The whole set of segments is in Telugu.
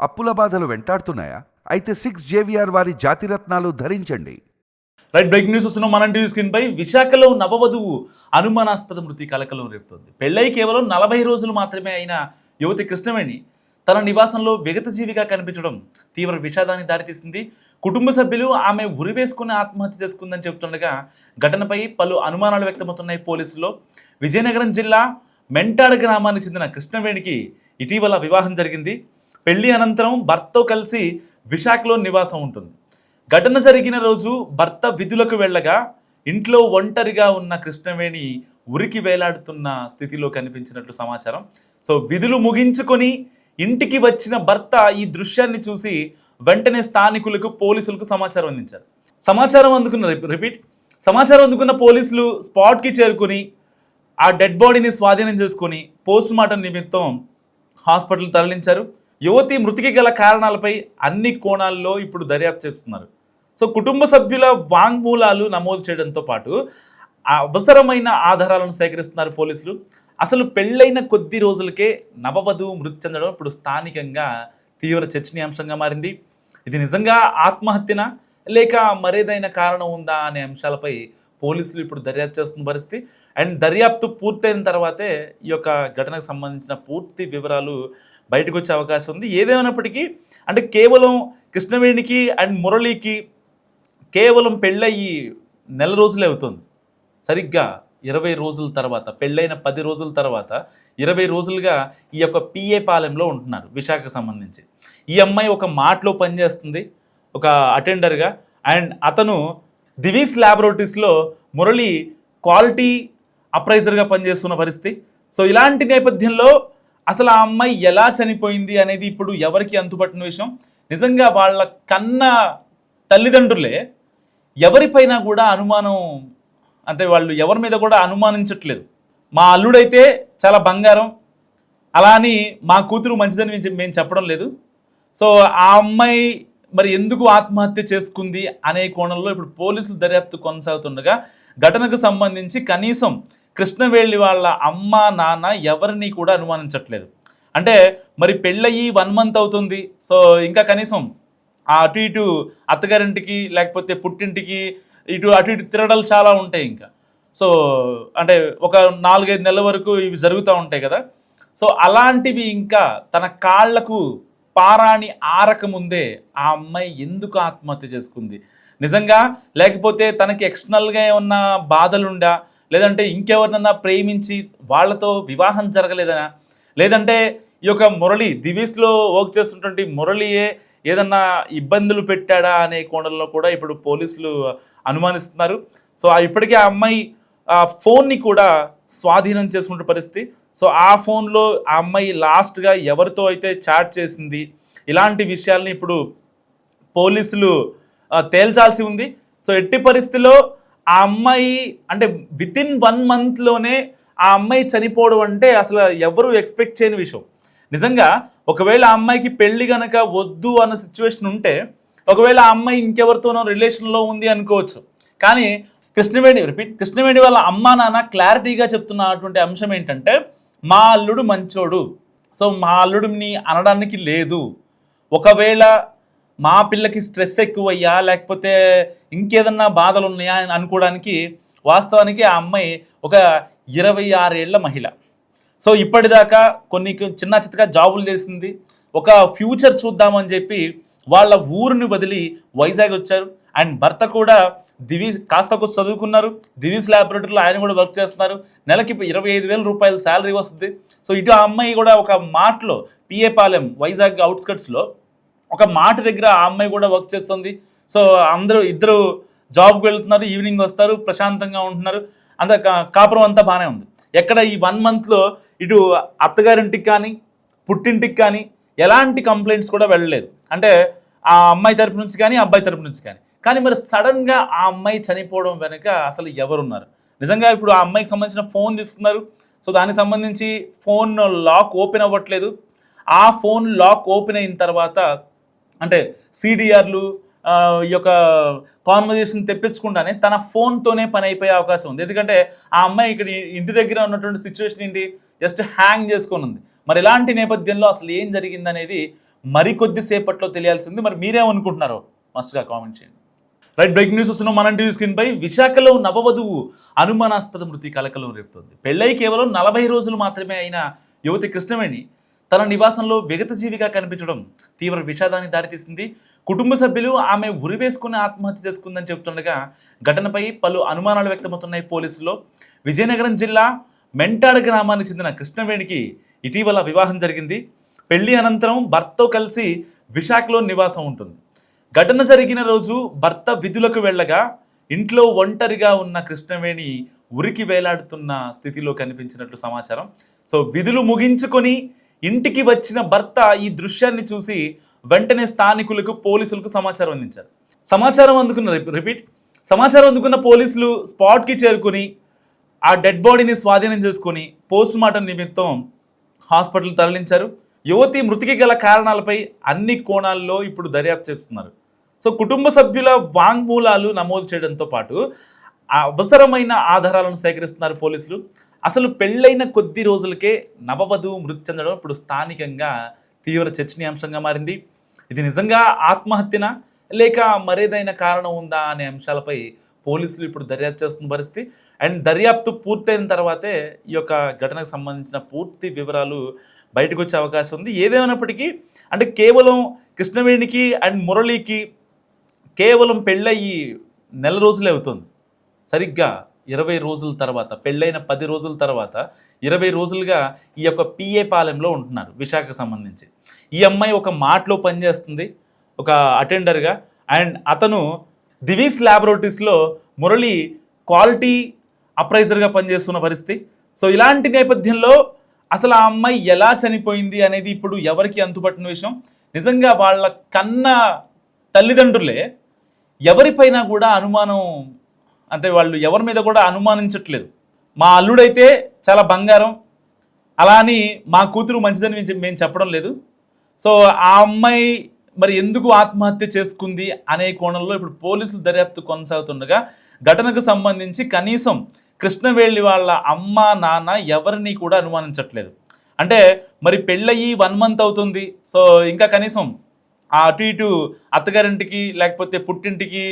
అప్పుల బాధలు వెంటాడుతున్నాయా? అయితే 6 JVR వారి జాతిరత్నాలు ధరించండి. రైట్, బ్రేకింగ్ న్యూస్ వస్తున్నాం మనం టీవీ స్క్రీన్ పై. విశాఖలో నవవధువు అనుమానాస్పద మృతి కలకలం రేపుతోంది. పెళ్ళై కేవలం 40 రోజులు మాత్రమే అయిన యువతి కృష్ణవేణి తన నివాసంలో విగతజీవిగా కనిపించడం తీవ్ర విషాదానికి దారితీసింది. కుటుంబ సభ్యులు ఆమె ఉరివేసుకుని ఆత్మహత్య చేసుకుందని చెబుతుండగా ఘటనపై పలు అనుమానాలు వ్యక్తమవుతున్నాయి పోలీసుల్లో. విజయనగరం జిల్లా మెంటాడ గ్రామానికి చెందిన కృష్ణవేణికి ఇటీవల వివాహం జరిగింది. పెళ్లి అనంతరం భర్తతో కలిసి విశాఖలో నివాసం ఉంటుంది. ఘటన జరిగిన రోజు భర్త విధులకు వెళ్ళగా ఇంట్లో ఒంటరిగా ఉన్న కృష్ణవేణి ఉరికి వేలాడుతున్న స్థితిలో కనిపించినట్లు సమాచారం. సో విధులు ముగించుకొని ఇంటికి వచ్చిన భర్త ఈ దృశ్యాన్ని చూసి వెంటనే స్థానికులకు పోలీసులకు సమాచారం అందించారు. సమాచారం అందుకున్న పోలీసులు స్పాట్కి చేరుకుని ఆ డెడ్ బాడీని స్వాధీనం చేసుకుని పోస్ట్ మార్టం నిమిత్తం హాస్పిటల్ తరలించారు. యువతి మృతికి గల కారణాలపై అన్ని కోణాల్లో ఇప్పుడు దర్యాప్తు చేస్తున్నారు. సో కుటుంబ సభ్యుల వాంగ్మూలాలు నమోదు చేయడంతో పాటు అవసరమైన ఆధారాలను సేకరిస్తున్నారు పోలీసులు. అసలు పెళ్ళైన కొద్ది రోజులకే నవవధువు మృతి చెందడం ఇప్పుడు స్థానికంగా తీవ్ర చర్చనీయాంశంగా మారింది. ఇది నిజంగా ఆత్మహత్యనా లేక మరేదైనా కారణం ఉందా అనే అంశాలపై పోలీసులు ఇప్పుడు దర్యాప్తు చేస్తున్న పరిస్థితి. అండ్ దర్యాప్తు పూర్తయిన తర్వాతే ఈ యొక్క ఘటనకు సంబంధించిన పూర్తి వివరాలు బయటకు వచ్చే అవకాశం ఉంది. ఏదేమైనప్పటికీ అంటే కేవలం కృష్ణవేణికి అండ్ మురళికి కేవలం పెళ్ళయి నెల రోజులే అవుతుంది. సరిగ్గా 20 రోజుల తర్వాత, పెళ్ళైన 10 రోజుల తర్వాత 20 రోజులుగా ఈ యొక్క పిఏ పాలెంలో ఉంటున్నారు విశాఖకు సంబంధించి. ఈ అమ్మాయి ఒక మార్ట్లో పనిచేస్తుంది, ఒక అటెండర్గా. అండ్ అతను దివీస్ ల్యాబొరేటరీస్లో మురళి క్వాలిటీ అప్రైజర్గా పనిచేస్తున్న పరిస్థితి. సో ఇలాంటి నేపథ్యంలో అసలు ఆ అమ్మాయి ఎలా చనిపోయింది అనేది ఇప్పుడు ఎవరికి అంతుపట్టిన విషయం. నిజంగా వాళ్ళ కన్న తల్లిదండ్రులే ఎవరిపైనా కూడా అనుమానం, అంటే వాళ్ళు ఎవరి మీద కూడా అనుమానించట్లేదు. మా అల్లుడైతే చాలా బంగారం, అలా అని మా కూతురు మంచిదని మేము చెప్పడం లేదు. సో ఆ అమ్మాయి మరి ఎందుకు ఆత్మహత్య చేసుకుంది అనే కోణంలో ఇప్పుడు పోలీసులు దర్యాప్తు కొనసాగుతుండగా ఘటనకు సంబంధించి కనీసం కృష్ణవేణి వాళ్ళ అమ్మ నాన్న ఎవరిని కూడా అనుమానించట్లేదు. అంటే మరి పెళ్ళయి 1 month అవుతుంది. సో ఇంకా కనీసం అటు ఇటు అత్తగారింటికి లేకపోతే పుట్టింటికి అటు ఇటు తిరగడాలు చాలా ఉంటాయి ఇంకా. సో అంటే ఒక 4-5 నెలల వరకు ఇవి జరుగుతూ ఉంటాయి కదా. సో అలాంటివి ఇంకా తన కాళ్లకు పారాణి ఆరకముందే ఆ అమ్మాయి ఎందుకు ఆత్మహత్య చేసుకుంది నిజంగా? లేకపోతే తనకి ఎక్స్టర్నల్గా ఏమన్నా బాధలుండా, లేదంటే ఇంకెవరినన్నా ప్రేమించి వాళ్ళతో వివాహం జరగలేదనా, లేదంటే ఈ యొక్క మురళి దివీస్లో వర్క్ చేస్తున్నటువంటి మురళియే ఏదన్నా ఇబ్బందులు పెట్టాడా అనే కోణంలో కూడా ఇప్పుడు పోలీసులు అనుమానిస్తున్నారు. సో ఇప్పటికే ఆ అమ్మాయి ఫోన్ని కూడా స్వాధీనం చేసుకునే పరిస్థితి. సో ఆ ఫోన్లో ఆ అమ్మాయి లాస్ట్గా ఎవరితో అయితే చాట్ చేసింది, ఇలాంటి విషయాల్ని ఇప్పుడు పోలీసులు తేల్చాల్సి ఉంది. సో ఎట్టి పరిస్థితిలో ఆ అమ్మాయి అంటే వితిన్ 1 monthలోనే ఆ అమ్మాయి చనిపోవడం అంటే అసలు ఎవరు ఎక్స్పెక్ట్ చేయని విషయం. నిజంగా ఒకవేళ ఆ అమ్మాయికి పెళ్లి కనుక వద్దు అన్న సిచ్యువేషన్ ఉంటే ఒకవేళ ఆ అమ్మాయి ఇంకెవరితోనో రిలేషన్లో ఉంది అనుకోవచ్చు. కానీ కృష్ణవేణి వాళ్ళ అమ్మా నాన్న క్లారిటీగా చెప్తున్నటువంటి అంశం ఏంటంటే, మా అల్లుడు మంచోడు, సో మా అల్లుడిని అనడానికి లేదు. ఒకవేళ మా పిల్లకి స్ట్రెస్ ఎక్కువయ్యా లేకపోతే ఇంకేదన్నా బాధలు ఉన్నాయా అని అనుకోవడానికి వాస్తవానికి ఆ అమ్మాయి ఒక 26 ఏళ్ల మహిళ. సో ఇప్పటిదాకా కొన్ని చిన్న చిత్తగా జాబులు చేసింది. ఒక ఫ్యూచర్ చూద్దామని చెప్పి వాళ్ళ ఊరిని వదిలి వైజాగ్ వచ్చారు. అండ్ భర్త కూడా కాస్త చదువుకున్నారు, దివీస్ ల్యాబొరేటరీలో ఆయన కూడా వర్క్ చేస్తున్నారు. నెలకి 25,000 రూపాయలు శాలరీ వస్తుంది. సో ఇటు ఆ అమ్మాయి కూడా ఒక మార్ట్లో పిఏ పాలెం వైజాగ్ అవుట్స్కట్స్లో ఒక మాట దగ్గర ఆ అమ్మాయి కూడా వర్క్ చేస్తుంది. సో ఇద్దరు జాబ్కి వెళ్తున్నారు, ఈవినింగ్ వస్తారు, ప్రశాంతంగా ఉంటున్నారు. అంత కాపురం అంతా బాగానే ఉంది. ఎక్కడ ఈ 1 monthలో ఇటు అత్తగారింటికి కానీ పుట్టింటికి కానీ ఎలాంటి కంప్లైంట్స్ కూడా వెళ్ళలేదు. అంటే ఆ అమ్మాయి తరపు నుంచి కానీ అబ్బాయి తరపు నుంచి కానీ మరి సడన్గా ఆ అమ్మాయి చనిపోవడం వెనుక అసలు ఎవరున్నారు? నిజంగా ఇప్పుడు ఆ అమ్మాయికి సంబంధించిన ఫోన్ తీసుకున్నారు. సో దానికి సంబంధించి ఫోన్ లాక్ ఓపెన్ అవ్వట్లేదు. ఆ ఫోన్ లాక్ ఓపెన్ అయిన తర్వాత అంటే CDRలు ఈ యొక్క కాన్వర్జేషన్ తెప్పించకుండానే తన ఫోన్తోనే పని అయిపోయే అవకాశం ఉంది. ఎందుకంటే ఆ అమ్మాయి ఇక్కడ ఇంటి దగ్గర ఉన్నటువంటి సిచ్యువేషన్ ఏంటి, జస్ట్ హ్యాంగ్ చేసుకొని ఉంది. మరి ఇలాంటి నేపథ్యంలో అసలు ఏం జరిగిందనేది మరికొద్దిసేపట్లో తెలియాల్సింది. మరి మీరేమనుకుంటున్నారో మస్తుగా కామెంట్ చేయండి. రైట్, బ్రేకింగ్ న్యూస్ వస్తున్నాం మన టీవీ స్క్రీన్ పై. విశాఖలో నవవధువు అనుమానాస్పద మృతి కలకలం రేపుతోంది. పెళ్ళై కేవలం 40 రోజులు మాత్రమే అయిన యువతి కృష్ణవేణి తన నివాసంలో విగతజీవిగా కనిపించడం తీవ్ర విషాదానికి దారితీసింది. కుటుంబ సభ్యులు ఆమె ఉరివేసుకుని ఆత్మహత్య చేసుకుందని చెబుతుండగా ఘటనపై పలు అనుమానాలు వ్యక్తమవుతున్నాయి పోలీసుల్లో. విజయనగరం జిల్లా మెంటాడ గ్రామానికి చెందిన కృష్ణవేణికి ఇటీవల వివాహం జరిగింది. పెళ్లి అనంతరం భర్తతో కలిసి విశాఖలో నివాసం ఉంటుంది. ఘటన జరిగిన రోజు భర్త విధులకు వెళ్ళగా ఇంట్లో ఒంటరిగా ఉన్న కృష్ణవేణి ఉరికి వేలాడుతున్న స్థితిలో కనిపించినట్లు సమాచారం. సో విధులు ముగించుకొని ఇంటికి వచ్చిన భర్త ఈ దృశ్యాన్ని చూసి వెంటనే స్థానికులకు పోలీసులకు సమాచారం అందించారు. సమాచారం అందుకున్న పోలీసులు స్పాట్కి చేరుకుని ఆ డెడ్ బాడీని స్వాధీనం చేసుకుని పోస్ట్ మార్టం నిమిత్తం హాస్పిటల్ తరలించారు. యువతి మృతికి గల కారణాలపై అన్ని కోణాల్లో ఇప్పుడు దర్యాప్తు చేస్తున్నారు. సో కుటుంబ సభ్యుల వాంగ్మూలాలు నమోదు చేయడంతో పాటు అవసరమైన ఆధారాలను సేకరిస్తున్నారు పోలీసులు. అసలు పెళ్ళైన కొద్ది రోజులకే నవవధువు మృతి చెందడం ఇప్పుడు స్థానికంగా తీవ్ర చర్చనీయాంశంగా మారింది. ఇది నిజంగా ఆత్మహత్యనా లేక మరేదైనా కారణం ఉందా అనే అంశాలపై పోలీసులు ఇప్పుడు దర్యాప్తు చేస్తున్న పరిస్థితి. అండ్ దర్యాప్తు పూర్తయిన తర్వాతే ఈ యొక్క ఘటనకు సంబంధించిన పూర్తి వివరాలు బయటకు వచ్చే అవకాశం ఉంది. ఏదేమైనప్పటికీ అంటే కేవలం కృష్ణవేణికి అండ్ మురళికి కేవలం పెళ్ళయి నెల రోజులే అవుతుంది. సరిగ్గా 20 రోజుల తర్వాత, పెళ్ళైన 10 రోజుల తర్వాత 20 రోజులుగా ఈ యొక్క పిఏ పాలెంలో ఉంటున్నారు విశాఖకు సంబంధించి. ఈ అమ్మాయి ఒక మార్ట్లో పనిచేస్తుంది, ఒక అటెండర్గా. అండ్ అతను దివీస్ ల్యాబొరేటరీస్లో మురళి క్వాలిటీ అప్రైజర్గా పనిచేస్తున్న పరిస్థితి. సో ఇలాంటి నేపథ్యంలో అసలు ఆ అమ్మాయి ఎలా చనిపోయింది అనేది ఇప్పుడు ఎవరికి అంతుపట్టిన విషయం. నిజంగా వాళ్ళ కన్న తల్లిదండ్రులే ఎవరిపైనా కూడా అనుమానం, అంటే వాళ్ళు ఎవరి మీద కూడా అనుమానించట్లేదు. మా అల్లుడైతే చాలా బంగారం, అలా అని మా కూతురు మంచిదని మేము చెప్పడం లేదు. సో ఆ అమ్మాయి మరి ఎందుకు ఆత్మహత్య చేసుకుంది అనే కోణంలో ఇప్పుడు పోలీసులు దర్యాప్తు కొనసాగుతుండగా ఘటనకు సంబంధించి కనీసం కృష్ణవేణి వాళ్ళ అమ్మ నాన్న ఎవరిని కూడా అనుమానించట్లేదు. అంటే మరి పెళ్ళయి 1 మంత్ అవుతుంది. సో ఇంకా కనీసం అటు ఇటు అత్తగారింటికి లేకపోతే పుట్టింటికి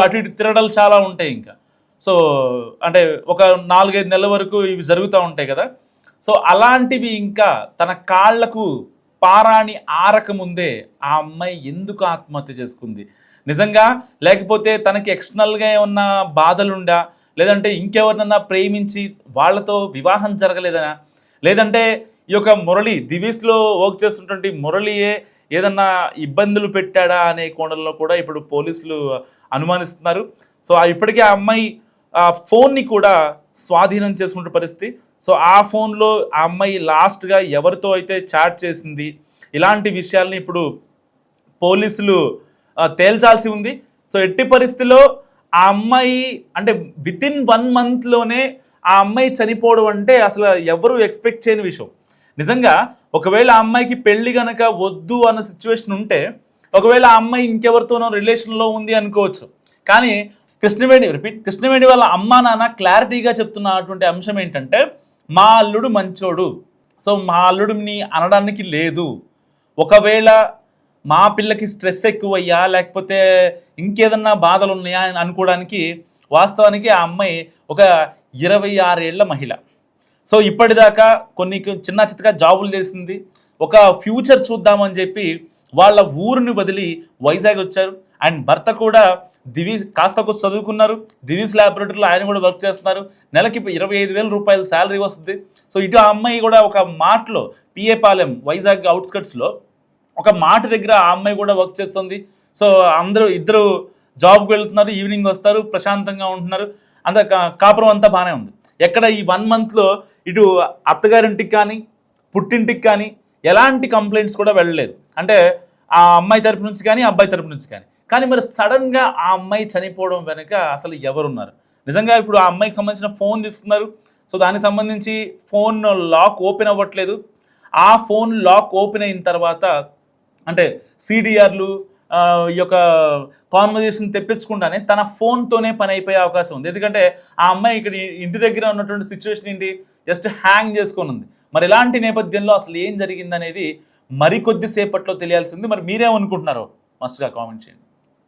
అటు ఇటు తిరగడాలు చాలా ఉంటాయి ఇంకా. సో అంటే ఒక 4-5 నెలల వరకు ఇవి జరుగుతూ ఉంటాయి కదా. సో అలాంటివి ఇంకా తన కాళ్లకు పారాణి ఆరకముందే ఆ అమ్మాయి ఎందుకు ఆత్మహత్య చేసుకుంది నిజంగా? లేకపోతే తనకి ఎక్స్టర్నల్గా ఏమన్నా బాధలుండా, లేదంటే ఇంకెవరినన్నా ప్రేమించి వాళ్ళతో వివాహం జరగలేదనా, లేదంటే ఈ యొక్క మురళి దివీస్లో వర్క్ చేస్తున్నటువంటి మురళియే ఏదన్నా ఇబ్బందులు పెట్టాడా అనే కోణంలో కూడా ఇప్పుడు పోలీసులు అనుమానిస్తున్నారు. సో ఇప్పటికే ఆ అమ్మాయి ఫోన్ని కూడా స్వాధీనం చేసుకునే పరిస్థితి. సో ఆ ఫోన్లో ఆ అమ్మాయి లాస్ట్గా ఎవరితో అయితే చాట్ చేసింది, ఇలాంటి విషయాల్ని ఇప్పుడు పోలీసులు తేల్చాల్సి ఉంది. సో ఎట్టి పరిస్థితిలో ఆ అమ్మాయి అంటే వితిన్ 1 మంత్లోనే ఆ అమ్మాయి చనిపోవడం అంటే అసలు ఎవరు ఎక్స్పెక్ట్ చేయని విషయం. నిజంగా ఒకవేళ ఆ అమ్మాయికి పెళ్లి కనుక వద్దు అన్న సిచ్యువేషన్ ఉంటే ఒకవేళ ఆ అమ్మాయి ఇంకెవరితోనో రిలేషన్లో ఉంది అనుకోవచ్చు. కానీ కృష్ణవేణి వాళ్ళ అమ్మా నాన్న క్లారిటీగా చెప్తున్నటువంటి అంశం ఏంటంటే మా అల్లుడు మంచోడు, సో మా అల్లుడిని అనడానికి లేదు. ఒకవేళ మా పిల్లకి స్ట్రెస్ ఎక్కువయ్యా లేకపోతే ఇంకేదన్నా బాధలు ఉన్నాయా అని అనుకోవడానికి వాస్తవానికి ఆ అమ్మాయి ఒక 26 ఏళ్ల మహిళ. సో ఇప్పటిదాకా కొన్ని చిన్న చిత్తగా జాబులు చేసింది. ఒక ఫ్యూచర్ చూద్దామని చెప్పి వాళ్ళ ఊరిని వదిలి వైజాగ్ వచ్చారు. అండ్ భర్త కూడా కాస్త కొంచెం చదువుకున్నారు, దివీస్ ల్యాబొరేటరీలో ఆయన కూడా వర్క్ చేస్తున్నారు. నెలకి 25,000 రూపాయలు శాలరీ వస్తుంది. సో ఇటు ఆ అమ్మాయి కూడా ఒక మార్ట్లో పిఏ పాలెం వైజాగ్ అవుట్స్కట్స్లో ఒక మాట దగ్గర ఆ అమ్మాయి కూడా వర్క్ చేస్తుంది. సో ఇద్దరు జాబ్కి వెళ్తున్నారు, ఈవినింగ్ వస్తారు, ప్రశాంతంగా ఉంటున్నారు. అంత కాపురం అంతా బాగానే ఉంది. ఎక్కడ ఈ 1 మంత్లో ఇటు అత్తగారింటికి కానీ పుట్టింటికి కానీ ఎలాంటి కంప్లైంట్స్ కూడా వెళ్ళలేదు. అంటే ఆ అమ్మాయి తరపు నుంచి కానీ అబ్బాయి తరపు నుంచి కానీ మరి సడన్గా ఆ అమ్మాయి చనిపోవడం వెనుక అసలు ఎవరున్నారు? నిజంగా ఇప్పుడు ఆ అమ్మాయికి సంబంధించిన ఫోన్ తీసుకున్నారు. సో దానికి సంబంధించి ఫోన్ లాక్ ఓపెన్ అవ్వట్లేదు. ఆ ఫోన్ లాక్ ఓపెన్ అయిన తర్వాత అంటే సిడిఆర్లు ఈ యొక్క కాన్వర్జేషన్ తెప్పించకుండానే తన ఫోన్తోనే పని అయిపోయే అవకాశం ఉంది. ఎందుకంటే ఆ అమ్మాయి ఇక్కడ ఇంటి దగ్గర ఉన్నటువంటి సిచ్యువేషన్ ఏంటి, జస్ట్ హ్యాంగ్ చేసుకొని ఉంది. మరి ఇలాంటి నేపథ్యంలో అసలు ఏం జరిగిందనేది మరికొద్ది సేపట్లో తెలియాల్సింది. మరి మీరేమనుకుంటున్నారో మస్తుగా కామెంట్ చేయండి.